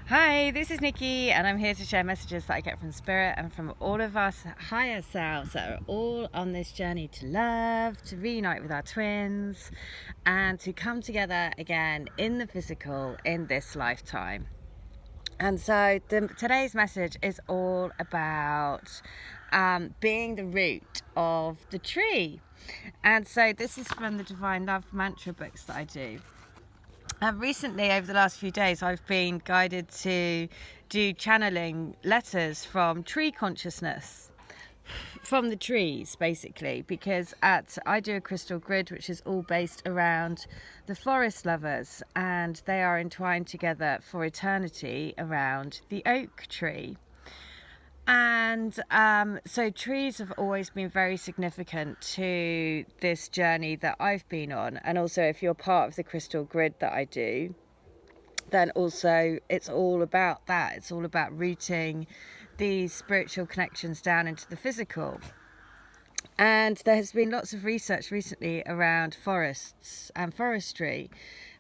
Hi, this is Nikki, and I'm here to share messages that I get from Spirit and from all of us higher selves that are all on this journey to love, to reunite with our twins, and to come together again in the physical in this lifetime. And so today's message is all about being the root of the tree. And so this is from the Divine Love Mantra books that I do. Recently, over the last few days, I've been guided to do channeling letters from tree consciousness, from the trees, basically, because I do a crystal grid, which is all based around the forest lovers, and they are entwined together for eternity around the oak tree. And so trees have always been very significant to this journey that I've been on. And also, if you're part of the crystal grid that I do, then also it's all about that. It's all about rooting these spiritual connections down into the physical. And there has been lots of research recently around forests and forestry,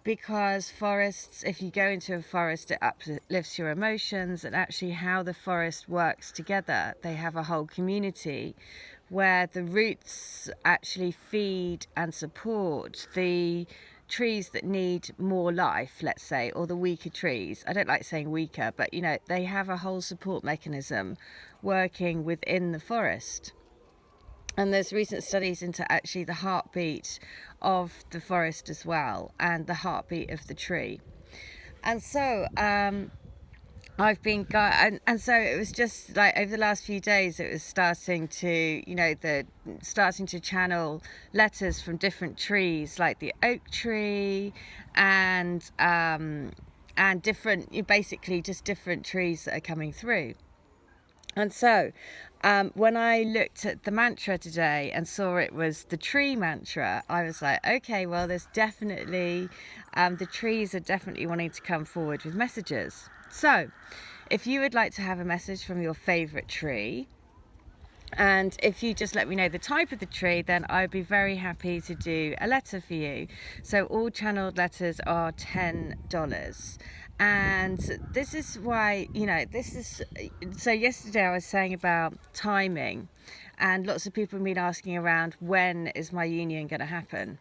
because forests, if you go into a forest, it uplifts your emotions, and actually how the forest works together. They have a whole community where the roots actually feed and support the trees that need more life, let's say, or the weaker trees. I don't like saying weaker, but they have a whole support mechanism working within the forest. And there's recent studies into actually the heartbeat of the forest as well, and the heartbeat of the tree. And so I've been and so it was just like over the last few days, it was starting to channel letters from different trees, like the oak tree, and basically just different trees that are coming through. And so when I looked at the mantra today and saw it was the tree mantra, I was like, okay, well, there's definitely, the trees are definitely wanting to come forward with messages. So if you would like to have a message from your favourite tree, and if you just let me know the type of the tree, then I'd be very happy to do a letter for you. So all channeled letters are $10. And this is why, so yesterday I was saying about timing, and lots of people have been asking around, when is my union going to happen?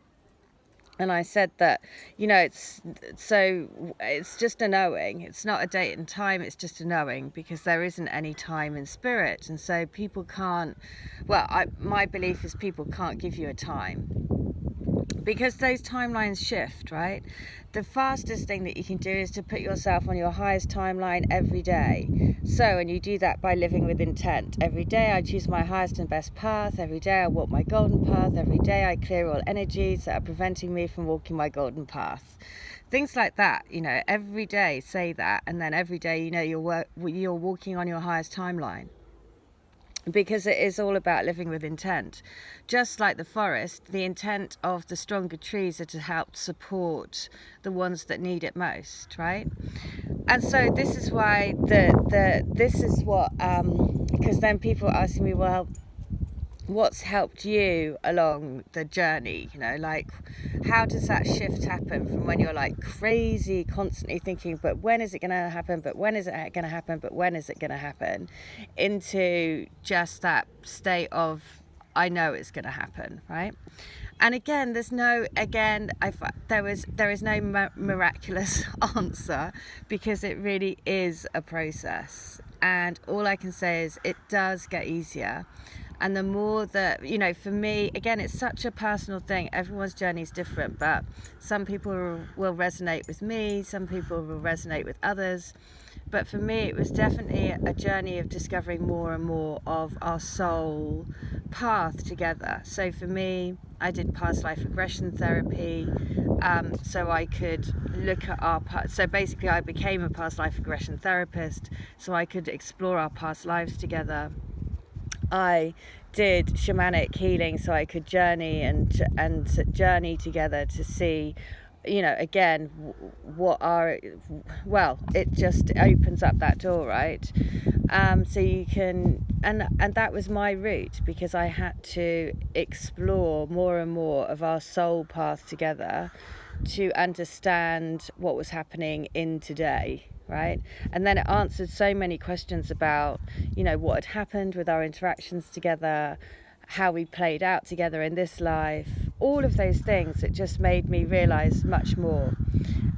And I said that, it's just a knowing. It's not a date and time, it's just a knowing, because there isn't any time in spirit. And so people can't, my belief is people can't give you a time, because those timelines shift, right? The fastest thing that you can do is to put yourself on your highest timeline every day. So, and you do that by living with intent. Every day I choose my highest and best path. Every day I walk my golden path. Every day I clear all energies that are preventing me from walking my golden path. Things like that, every day say that, and then every day, you're walking on your highest timeline. Because it is all about living with intent. Just like the forest, the intent of the stronger trees are to help support the ones that need it most, right? And so this is why because then people are asking me, well, what's helped you along the journey? Like, how does that shift happen from when you're like crazy, constantly thinking, but when is it going to happen? But when is it going to happen? But when is it going to happen? Into just that state of, I know it's going to happen, right? And again, there is no miraculous answer, because it really is a process. And all I can say is it does get easier. And the more that, for me, again, it's such a personal thing. Everyone's journey is different, but some people will resonate with me, some people will resonate with others. But for me, it was definitely a journey of discovering more and more of our soul path together. So for me, I did past life regression therapy, so I could look at our past. So basically, I became a past life regression therapist, so I could explore our past lives together. I did shamanic healing, so I could journey and journey together to see, again, it just opens up that door, right? So you can, and that was my route, because I had to explore more and more of our soul path together to understand what was happening in today, right? And then it answered so many questions about, you know, what had happened with our interactions together, how we played out together in this life, all of those things. It just made me realize much more.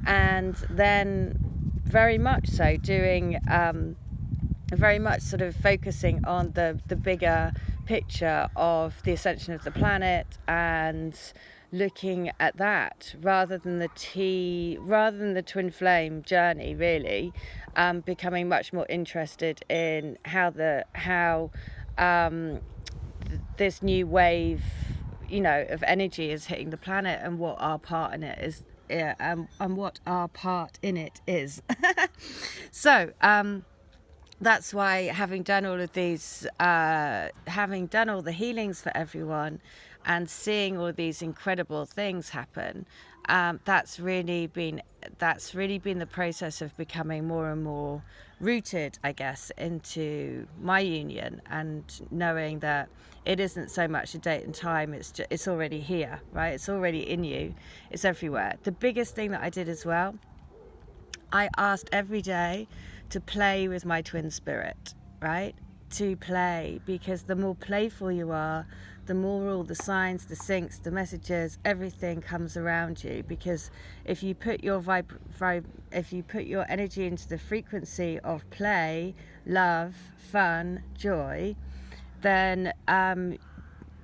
And then very much so doing very much sort of focusing on the bigger picture of the ascension of the planet, and looking at that rather than the twin flame journey, really, becoming much more interested in how this new wave, you know, of energy is hitting the planet, and what our part in it is, and what our part in it is. So that's why, having done all of these, having done all the healings for everyone, and seeing all these incredible things happen, that's really been the process of becoming more and more rooted, I guess, into my union, and knowing that it isn't so much a date and time, it's already here, right? It's already in you, it's everywhere. The biggest thing that I did as well, I asked every day to play with my twin spirit, right? To play, because the more playful you are, the more all the signs, the syncs, the messages, everything comes around you. Because if you put your if you put your energy into the frequency of play, love, fun, joy, then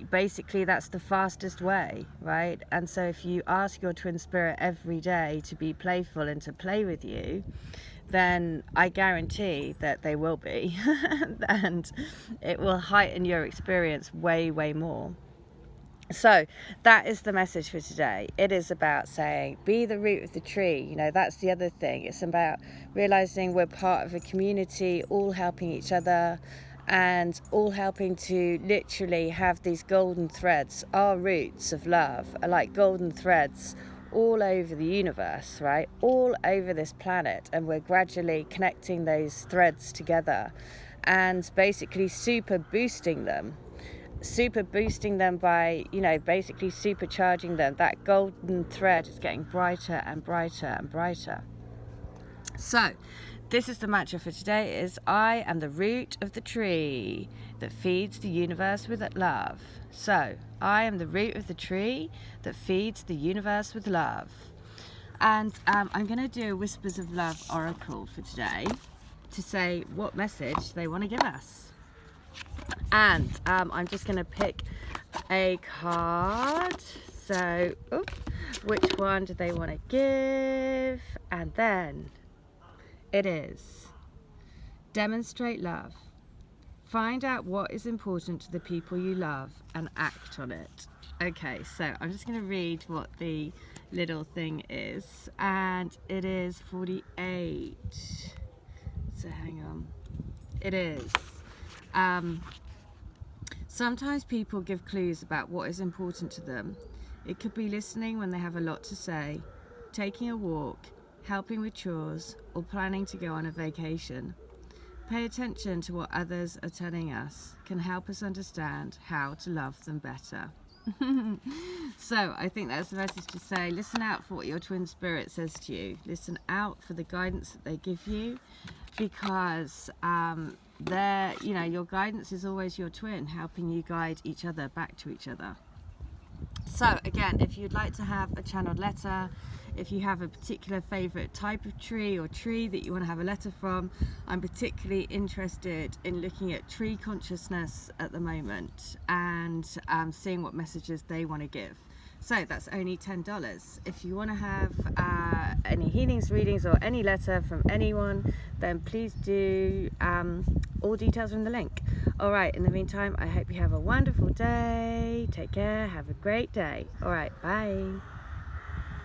basically that's the fastest way, right? And so if you ask your twin spirit every day to be playful and to play with you, then I guarantee that they will be. And it will heighten your experience way, way more. So that is the message for today. It is about saying, be the root of the tree. You know, that's the other thing. It's about realizing we're part of a community, all helping each other, and all helping to literally have these golden threads. Our roots of love are like golden threads all over the universe, right? All over this planet. And we're gradually connecting those threads together, and basically super boosting them by, you know, basically supercharging them. That golden thread is getting brighter and brighter and brighter. So this is the mantra for today, is I am the root of the tree that feeds the universe with love. So I am the root of the tree that feeds the universe with love. And I'm going to do a Whispers of Love oracle for today, to say what message they want to give us. And I'm just going to pick a card. So, which one do they want to give? And then it is demonstrate love. Find out what is important to the people you love and act on it. Okay, so I'm just going to read what the little thing is, and it is 48. So hang on. It is. Sometimes people give clues about what is important to them. It could be listening when they have a lot to say, taking a walk, helping with chores, or planning to go on a vacation. Pay attention to what others are telling us, can help us understand how to love them better. So I think that's the message to say, listen out for what your twin spirit says to you. Listen out for the guidance that they give you, because you know, your guidance is always your twin, helping you guide each other back to each other. So again, if you'd like to have a channeled letter, if you have a particular favourite type of tree or tree that you want to have a letter from, I'm particularly interested in looking at tree consciousness at the moment, and seeing what messages they want to give. So that's only $10. If you want to have any healings, readings, or any letter from anyone, then please do. All details are in the link. All right, in the meantime, I hope you have a wonderful day. Take care. Have a great day. All right, bye.